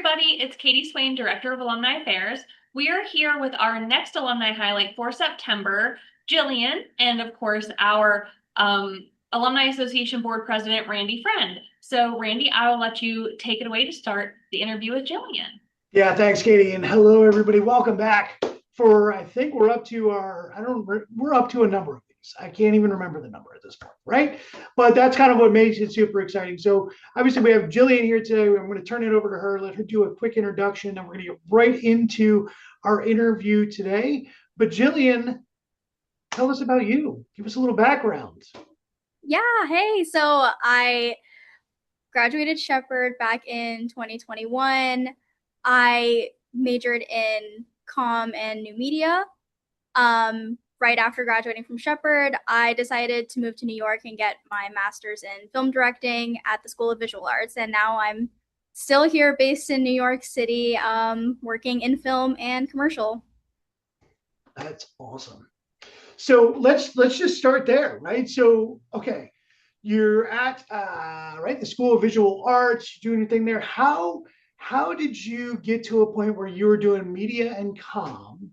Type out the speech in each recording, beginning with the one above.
everybody. It's Katie Swain, Director of Alumni Affairs. We are here with our next alumni highlight for September, Jillian, and of course, our Alumni Association Board President, Randy Friend. So, Randy, I will let you take it away to start the interview with Jillian. Yeah, thanks, Katie, and hello, everybody. Welcome back. I think we're up to we're up to a number of these. I can't even remember the number at this point, right? But that's kind of what makes it super exciting. So obviously we have Jillian here today. I'm going to turn it over to her, let her do a quick introduction, and we're going to get right into our interview today. But Jillian, tell us about you. Give us a little background. Yeah, hey, so I graduated Shepherd back in 2021. I majored in comm and new media. Right after graduating from Shepherd, I decided to move to New York and get my master's in film directing at the School of Visual Arts. And now I'm still here based in New York City, working in film and commercial. That's awesome. So let's just start there, right? So okay, you're at right the School of Visual Arts, doing your thing there. How did you get to a point where you were doing media and comm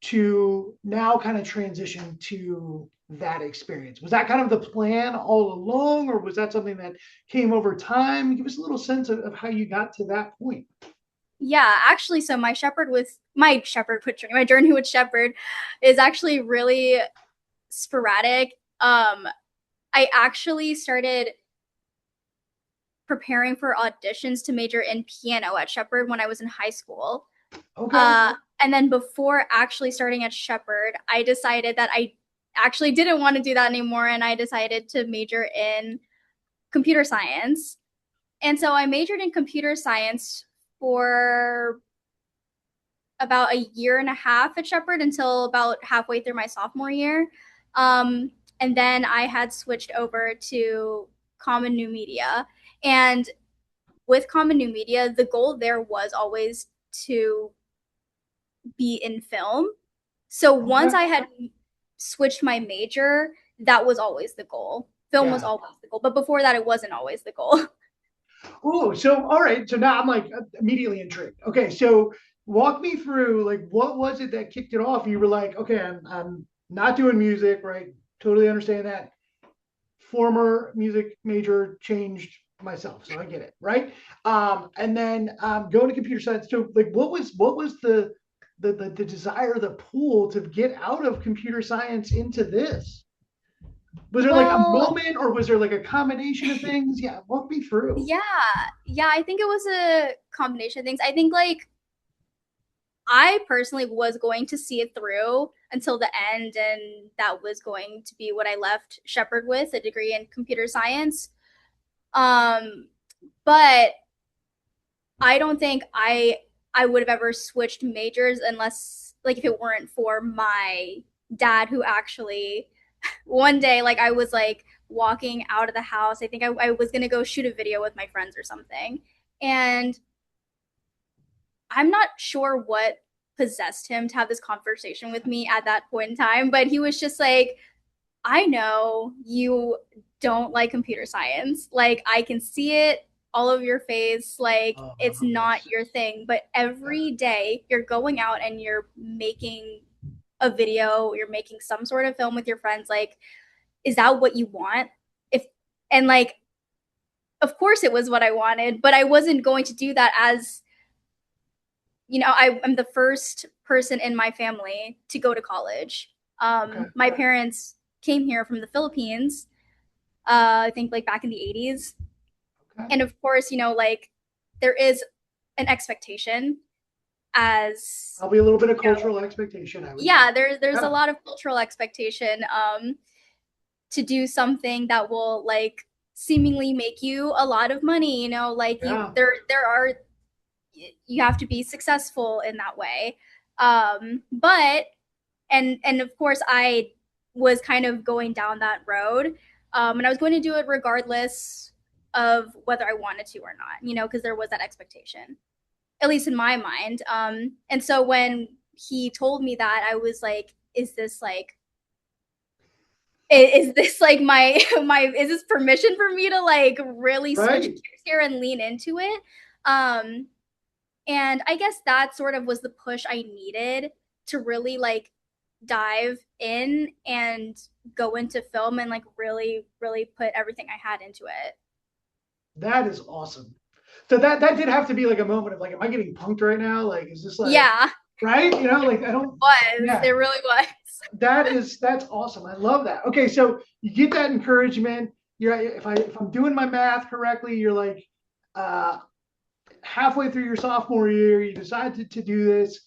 to now kind of transition to that experience? Was that kind of the plan all along, or was that something that came over time? Give us a little sense of how you got to that point. Yeah, actually, so my journey with Shepherd is actually really sporadic. I actually started preparing for auditions to major in piano at Shepherd when I was in high school. Okay. And then before actually starting at Shepherd, I decided that I actually didn't want to do that anymore, and I decided to major in computer science. And so I majored in computer science for about a year and a half at Shepherd until about halfway through my sophomore year. And then I had switched over to common new media. And with common new media, the goal there was always to be in film. So once Okay. I had switched my major, that was always the goal. Film was Yeah. always the goal. But before that, it wasn't always the goal. Oh, so all right. So now I'm like immediately intrigued. Okay, so walk me through like what was it that kicked it off? You were like, okay, I'm not doing music, right? Totally understand that. Former music major, changed myself, so I get it, right? And then going to computer science. So like, what was the desire, the pull to get out of computer science into this? Was there like a Well, moment, or was there like a combination of things? Yeah, walk me through. yeah, yeah, I think it was a combination of things. I think like I personally was going to see it through until the end, and that was going to be what I left Shepherd with, a degree in computer science. Um, but I don't think I would have ever switched majors unless like if it weren't for my dad who actually one day like I was like walking out of the house. I think I was gonna go shoot a video with my friends or something. And I'm not sure what possessed him to have this conversation with me at that point in time, but he was just like, I know you don't like computer science. Like, I can see it all over your face. Like, it's not Yes. your thing. But every day you're going out and you're making a video, you're making some sort of film with your friends. Like, is that what you want? If, and like, of course it was what I wanted, but I wasn't going to do that as I am the first person in my family to go to college. Okay. My parents came here from the Philippines, I think like back in the 80s. Okay. And of course, like there is an expectation as, Probably a little bit of you know, cultural expectation, I would yeah, think. there's a Yeah. lot of cultural expectation to do something that will like seemingly make you a lot of money, like Yeah. there are you have to be successful in that way. But and of course I was kind of going down that road, and I was going to do it regardless of whether I wanted to or not, because there was that expectation, at least in my mind. And so when he told me that, I was like, is this like my my is this permission for me to like really switch Right. gears here and lean into it? um And I guess that sort of was the push I needed to really like dive in and go into film and like really, really put everything I had into it. That is awesome. So that did have to be like a moment of like, am I getting punked right now? Like, is this like Yeah, right? You know, like I don't. it Yeah, really was. that's awesome. I love that. Okay, so you get that encouragement. You're if I'm doing my math correctly, you're like uh, halfway through your sophomore year, you decided to do this.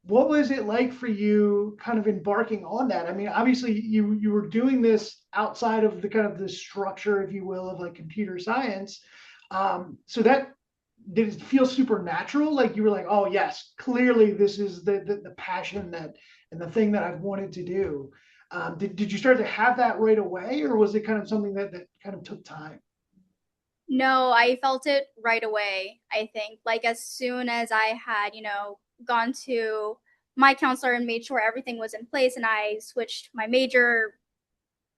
What was it like for you kind of embarking on that? I mean, obviously you were doing this outside of the kind of the structure, if you will, of like computer science. So that did it feel supernatural? Like you were like, oh yes, clearly this is the passion that and the thing that I've wanted to do. Did you start to have that right away, or was it kind of something that kind of took time? No, I felt it right away, I think. Like as soon as I had, gone to my counselor and made sure everything was in place and I switched my major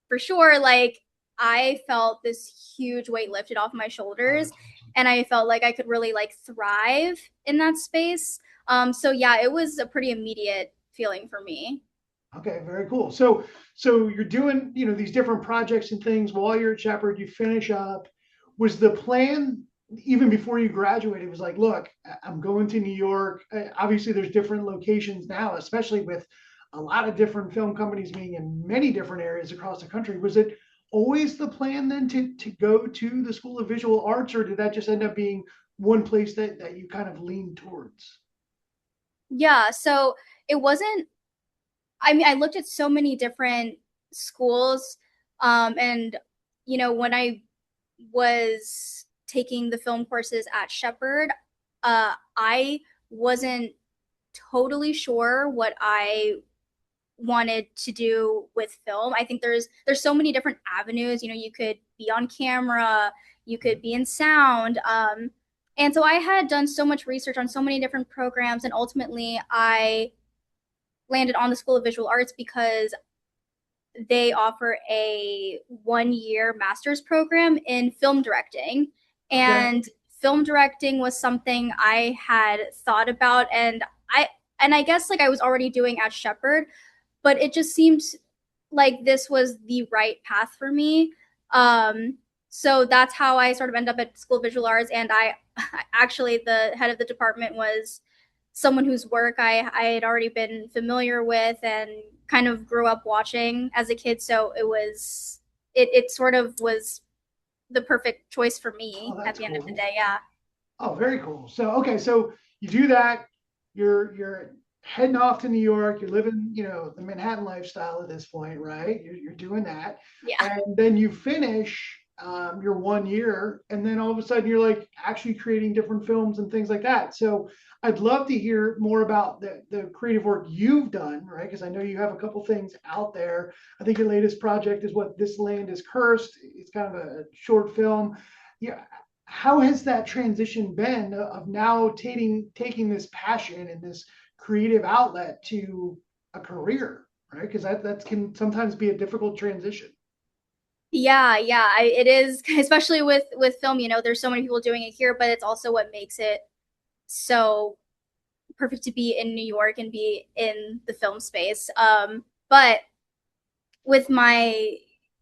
for sure, like I felt this huge weight lifted off my Oh, shoulders that's awesome. and I felt like I could really like thrive in that space. So yeah, it was a pretty immediate feeling for me. Okay, very cool. So you're doing, these different projects and things while you're at Shepherd, you finish up. Was the plan even before you graduated was like, look, I'm going to New York. Obviously there's different locations now, especially with a lot of different film companies being in many different areas across the country. Was it always the plan then to go to the School of Visual Arts, or did that just end up being one place that you kind of leaned towards? Yeah, so it wasn't, I mean, I looked at so many different schools, and when I was taking the film courses at Shepherd, I wasn't totally sure what I wanted to do with film. I think there's so many different avenues. You could be on camera, you could be in sound. And so I had done so much research on so many different programs, and ultimately I landed on the School of Visual Arts because they offer a 1 year master's program in film directing. Okay. And film directing was something I had thought about and I guess like I was already doing at Shepherd, but it just seemed like this was the right path for me. So that's how I sort of ended up at School of Visual Arts. And I actually, the head of the department was someone whose work I had already been familiar with and kind of grew up watching as a kid. So it sort of was the perfect choice for Oh, me at that's the end of the cool. day. Yeah. Oh, very cool. So okay, so you do that. You're heading off to New York. You're living, the Manhattan lifestyle at this point, right? You're doing that, Yeah. and then you finish your 1 year, and then all of a sudden you're like actually creating different films and things like that. So I'd love to hear more about the creative work you've done, right? Because I know you have a couple things out there. I think your latest project is what This Land is Cursed. It's kind of a short film. Yeah, how has that transition been of now taking this passion and this creative outlet to a career, right? Because that can sometimes be a difficult transition. Yeah, yeah, it is, especially with film. There's so many people doing it here, but it's also what makes it so perfect to be in New York and be in the film space. But with my,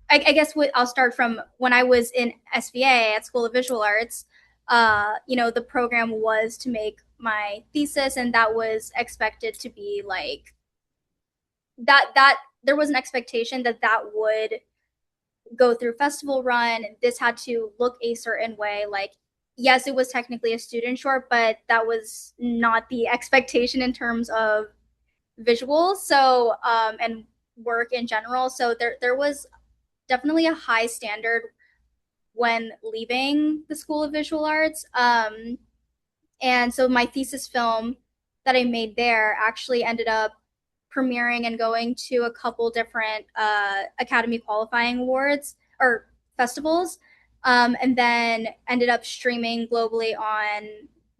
I guess I'll start from when I was in SVA at School of Visual Arts. The program was to make my thesis, and that was expected to be like that. There was an expectation that that would go through festival run. This had to look a certain way. Like, yes, it was technically a student short, but that was not the expectation in terms of visuals. So, and work in general. So there was definitely a high standard when leaving the School of Visual Arts. And so my thesis film that I made there actually ended up premiering and going to a couple different Academy qualifying awards or festivals, and then ended up streaming globally on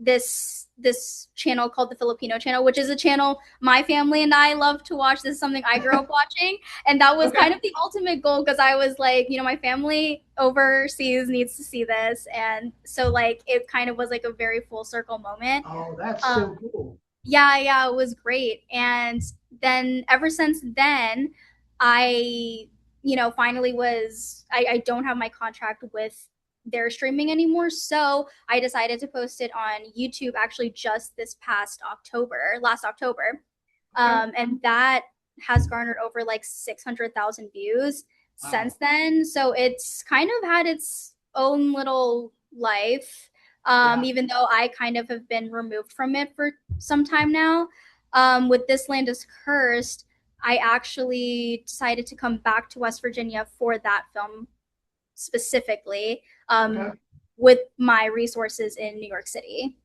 this channel called the Filipino channel, which is a channel my family and I love to watch. This is something I grew up watching, and that was Okay. kind of the ultimate goal because I was like, my family overseas needs to see this, and so like it kind of was like a very full circle moment. Oh, that's Um, so cool. yeah, it was great. And then ever since then, I, finally I don't have my contract with their streaming anymore. So I decided to post it on YouTube actually just this past October, last October. Okay. And that has garnered over like 600,000 views since Wow. then. So it's kind of had its own little life, Yeah. even though I kind of have been removed from it for some time now. With This Land is Cursed, I actually decided to come back to West Virginia for that film specifically, Okay. with my resources in New York City.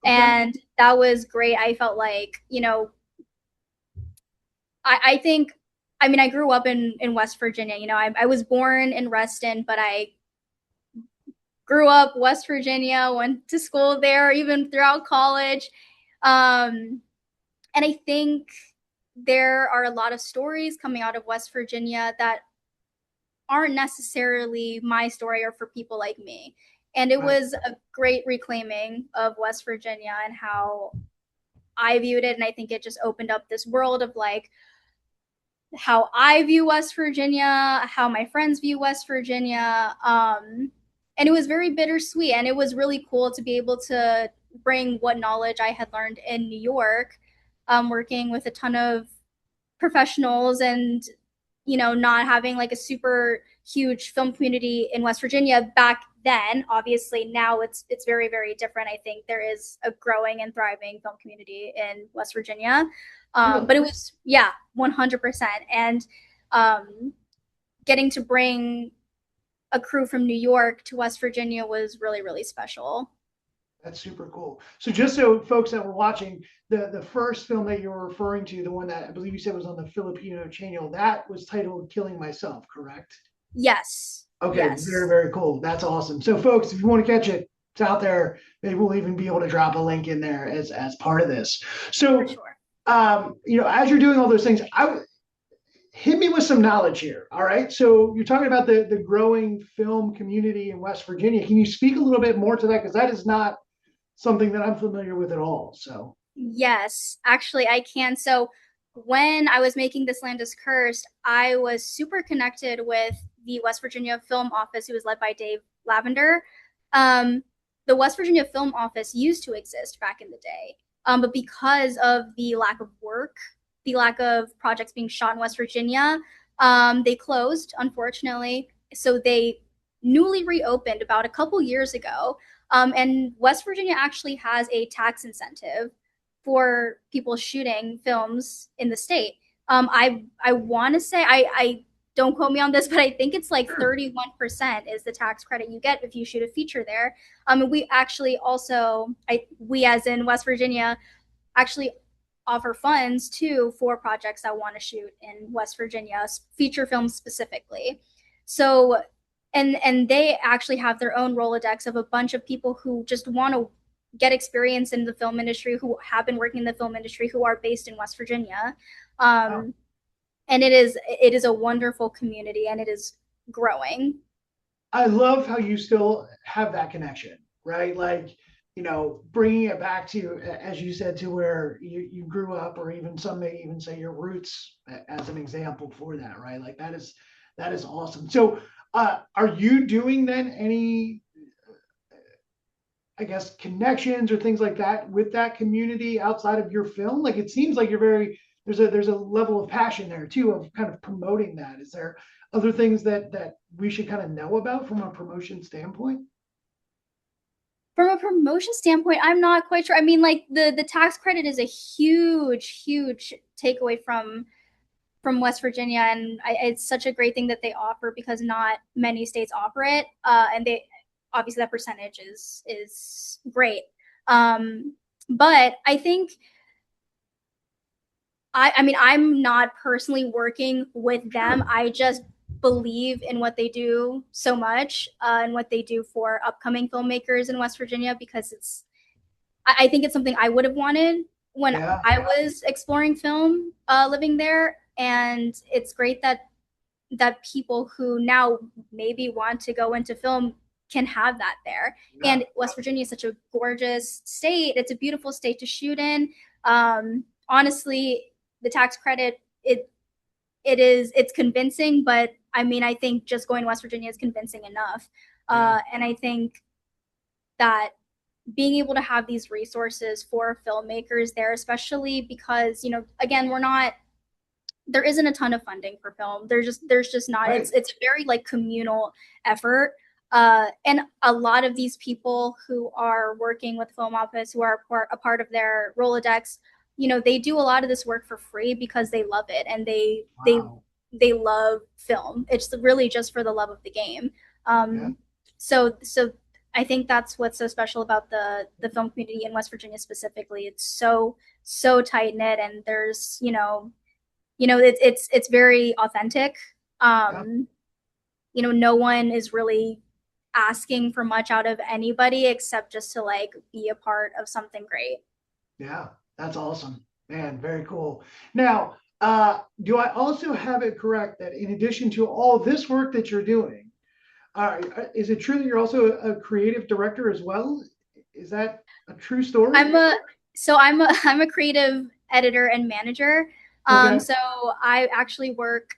Okay. And that was great. I felt like, I think, I mean, I grew up in West Virginia. I was born in Reston, but I grew up West Virginia, went to school there, even throughout college. And I think there are a lot of stories coming out of West Virginia that aren't necessarily my story or for people like me. And it Right. was a great reclaiming of West Virginia and how I viewed it. And I think it just opened up this world of like how I view West Virginia, how my friends view West Virginia. And it was very bittersweet. And it was really cool to be able to bring what knowledge I had learned in New York, working with a ton of professionals and not having like a super huge film community in West Virginia back then. Obviously now it's very, very different. I think there is a growing and thriving film community in West Virginia. Really? But it was, yeah, 100%. And getting to bring a crew from New York to West Virginia was really, really special. That's super cool. So just so folks that were watching, the first film that you were referring to, the one that I believe you said was on the Filipino channel, that was titled Killing Myself, correct? Yes. Okay, very, Yes. very cool. That's awesome. So folks, if you want to catch it, it's out there. Maybe we'll even be able to drop a link in there as part of this. For So sure. as you're doing all those things, hit me with some knowledge here. All right. So you're talking about the growing film community in West Virginia. Can you speak a little bit more to that? Because that is not something that I'm familiar with at all. So Yes, actually, I can. So, when I was making This Land is Cursed, I was super connected with the West Virginia Film Office, who was led by Dave Lavender. Um, the West Virginia Film Office used to exist back in the day, but because of the lack of work, the lack of projects being shot in West Virginia, they closed, unfortunately. So, they newly reopened about a couple years ago. And West Virginia actually has a tax incentive for people shooting films in the state. I want to say I don't quote me on this, but I think it's like sure. 31% is the tax credit you get if you shoot a feature there. And we actually also we as in West Virginia actually offer funds too for projects that want to shoot in West Virginia, feature films specifically. So and they actually have their own Rolodex of a bunch of people who just want to get experience in the film industry, who have been working in the film industry, who are based in West Virginia. Wow. Um, and it is a wonderful community and it is growing. I love how you still have that connection, right? Like, bringing it back to, as you said, to where you grew up, or even some may even say your roots as an example for that, right? Like that is awesome. So, are you doing then any, I guess, connections or things like that with that community outside of your film? Like it seems like you're very there's a level of passion there too of kind of promoting that. Is there other things that we should kind of know about from a promotion standpoint? From a promotion standpoint, I'm not quite sure. I mean, like the tax credit is a huge, huge takeaway from West Virginia, and it's such a great thing that they offer because not many states offer it, and they obviously that percentage is great. But I think I mean I'm not personally working with them. Sure. I just believe in what they do so much, and what they do for upcoming filmmakers in West Virginia because I think it's something I would have wanted when Yeah. I was exploring film, living there. And it's great that people who now maybe want to go into film can have that there. Yeah. And West Virginia is such a gorgeous state. It's a beautiful state to shoot in. Honestly, the tax credit, it's convincing, but I mean, I think just going to West Virginia is convincing enough. Yeah. And I think that being able to have these resources for filmmakers there, especially because, again, there isn't a ton of funding for film. There's just not. Right. It's a very like communal effort. And a lot of these people who are working with Film Office, who are a part of their Rolodex, they do a lot of this work for free because they love it, and Wow. they love film. It's really just for the love of the game. Yeah. So I think that's what's so special about the film community in West Virginia specifically. It's so tight knit, and there's it's very authentic. Yeah. No one is really asking for much out of anybody except just to like be a part of something great. Yeah. That's awesome, man. Very cool. Now, do I also have it correct that in addition to all this work that you're doing, is it true that you're also a creative director as well? Is that a true story? I'm a creative editor and manager. Okay. So I actually work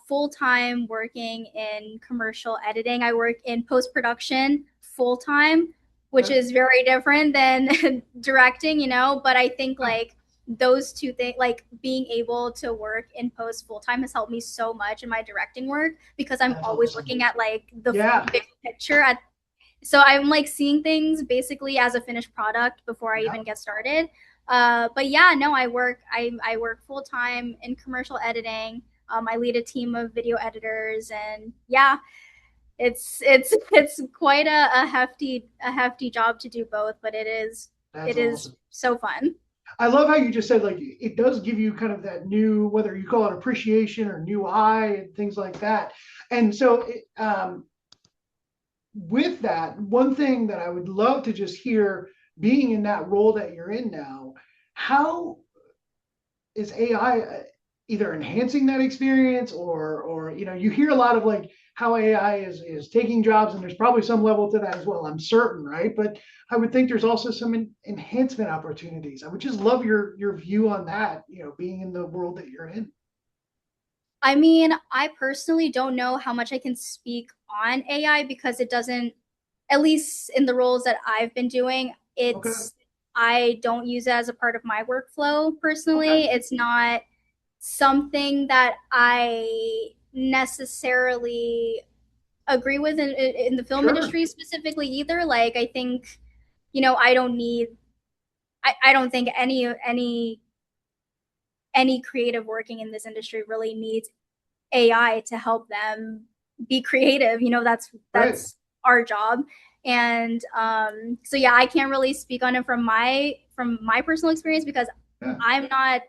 full time working in commercial editing. I work in post production full time, which Okay. is very different than directing, But I think Yeah. like those two things, like being able to work in post full time, has helped me so much in my directing work because I'm That's always awesome. looking at like the Yeah. big picture at so I'm like seeing things basically as a finished product before I Yeah. even get started. But yeah, no, I work full time in commercial editing. I lead a team of video editors, and yeah, it's quite a hefty job to do both, but That's it is awesome. so fun. I love how you just said like it does give you kind of that new, whether you call it appreciation or new eye and things like that. And so with that, one thing that I would love to just hear, being in that role that you're in now, how is AI either enhancing that experience, or you hear a lot of like how AI is taking jobs, and there's probably some level to that as well, I'm certain, right? But I would think there's also some enhancement opportunities. I would just love your view on that, being in the world that you're in. I mean, I personally don't know how much I can speak on AI because it doesn't, at least in the roles that I've been doing, Okay. I don't use it as a part of my workflow Okay. personally. It's not something that I necessarily agree with in the film Sure. industry specifically either. Like, I think, I don't need, I don't think any creative working in this industry really needs AI to help them be creative. Right. That's our job. And so yeah, I can't really speak on it from my personal experience because Yeah. I'm not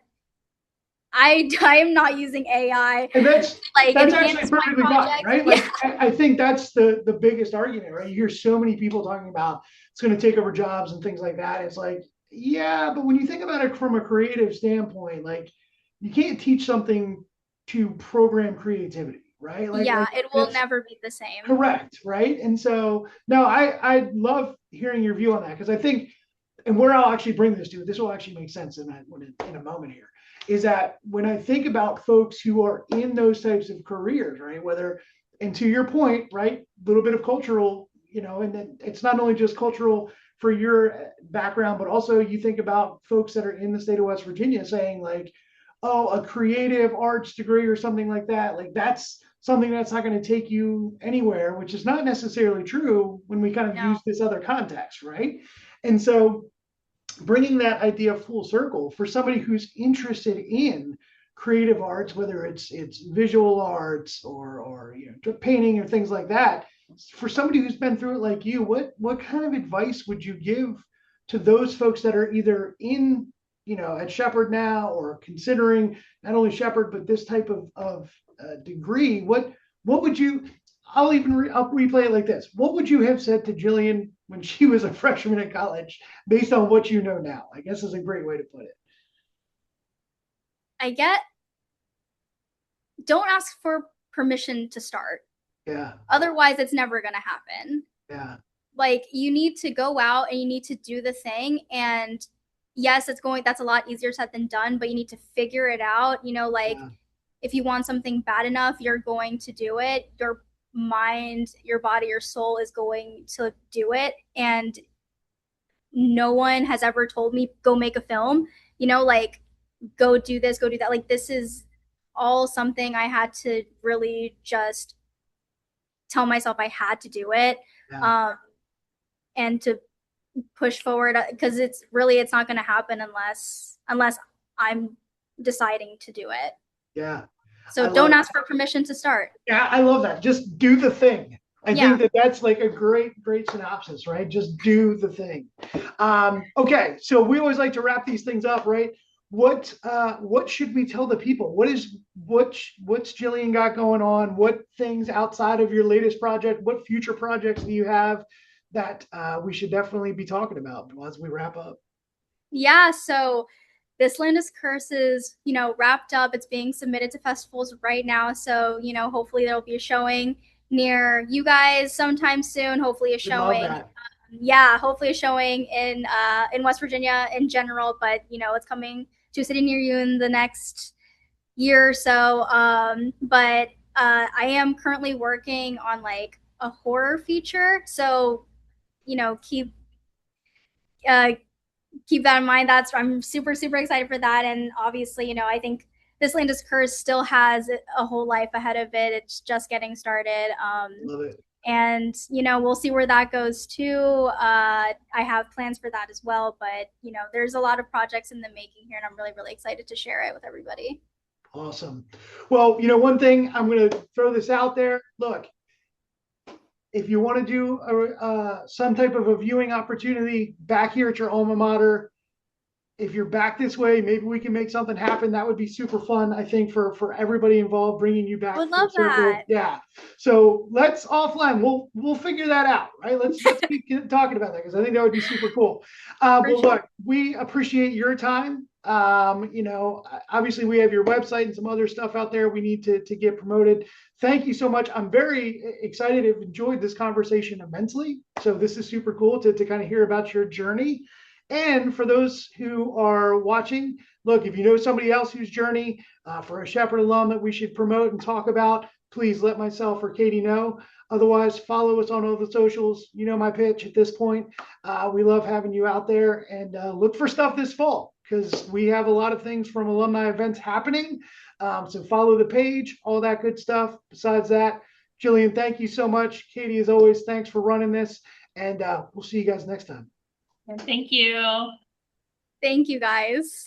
I am not using AI And to like that's actually enhance my perfectly fine, project. right? Yeah. Like I think that's the biggest argument, right? You hear so many people talking about it's going to take over jobs and things like that. It's like, yeah, but when you think about it from a creative standpoint, like you can't teach something to program creativity, right? Yeah, Like it will that's never be the same. correct, right? And so no, I love hearing your view on that, because I think, and where I'll actually bring this to, this will actually make sense in a moment here, is that when I think about folks who are in those types of careers, right? Whether, and to your point, right, a little bit of cultural, and then it's not only just cultural for your background, but also you think about folks that are in the state of West Virginia saying like, oh, a creative arts degree or something like that, like that's something that's not going to take you anywhere, which is not necessarily true when we kind of No. use this other context, right? And so bringing that idea full circle for somebody who's interested in creative arts, whether it's visual arts or painting or things like that, for somebody who's been through it like you, what kind of advice would you give to those folks that are either in at Shepherd now, or considering not only Shepherd but this type of degree? What would you, I'll replay it like this. What would you have said to Jillian when she was a freshman in college, based on what you know now? I guess is a great way to put it. I get don't ask for permission to start. Yeah, Otherwise, it's never going to happen. yeah, Like, you need to go out and you need to do the thing. And yes, that's a lot easier said than done, but you need to figure it out. Like, yeah, if you want something bad enough, you're going to do it. Your mind, your body, your soul is going to do it. And no one has ever told me, go make a film, like, go do this, go do that. Like, this is all something I had to really just tell myself I had to do it. yeah, Um, and to push forward, because it's not going to happen unless I'm deciding to do it. yeah. So I don't love ask for permission to start. Yeah, I love that. Just do the thing. I Yeah. think that that's like a great synopsis, right? Just do the thing. Okay, so we always like to wrap these things up, right? What should we tell the people? What's Jillian got going on? What things outside of your latest project? What future projects do you have that we should definitely be talking about as we wrap up? Yeah, so This Land is Cursed is, wrapped up. It's being submitted to festivals right now. So, hopefully there'll be a showing near you guys sometime soon. Hopefully a We love showing. that. Yeah, hopefully a showing in West Virginia in general, but it's coming to a city near you in the next year or so. But I am currently working on like a horror feature. So, keep uh, keep that in mind. I'm super super excited for that, and obviously, I think This Land is Cursed still has a whole life ahead of it. It's just getting started. Love it. And we'll see where that goes too. I have plans for that as well, but there's a lot of projects in the making here, and I'm really really excited to share it with everybody. Awesome. Well, one thing I'm going to throw this out there. Look, if you want to do some type of a viewing opportunity back here at your alma mater, if you're back this way, maybe we can make something happen. That would be super fun, I think, for everybody involved, bringing you I back would full love circle. that. Yeah. So let's offline. We'll figure that out, right? Let's keep talking about that because I think that would be super cool. For Well, sure. look, we appreciate your time. Obviously we have your website and some other stuff out there we need to get promoted. Thank you so much. I'm very excited. I've enjoyed this conversation immensely. So this is super cool to kind of hear about your journey. And for those who are watching, look, if you know somebody else whose journey for a Shepherd alum that we should promote and talk about, please let myself or Katie know. Otherwise, follow us on all the socials. You know my pitch at this point. We love having you out there, and look for stuff this fall because we have a lot of things from alumni events happening. So follow the page, all that good stuff. Besides that, Jillian, thank you so much. Katie, as always, thanks for running this, and we'll see you guys next time. Thank you. Thank you guys.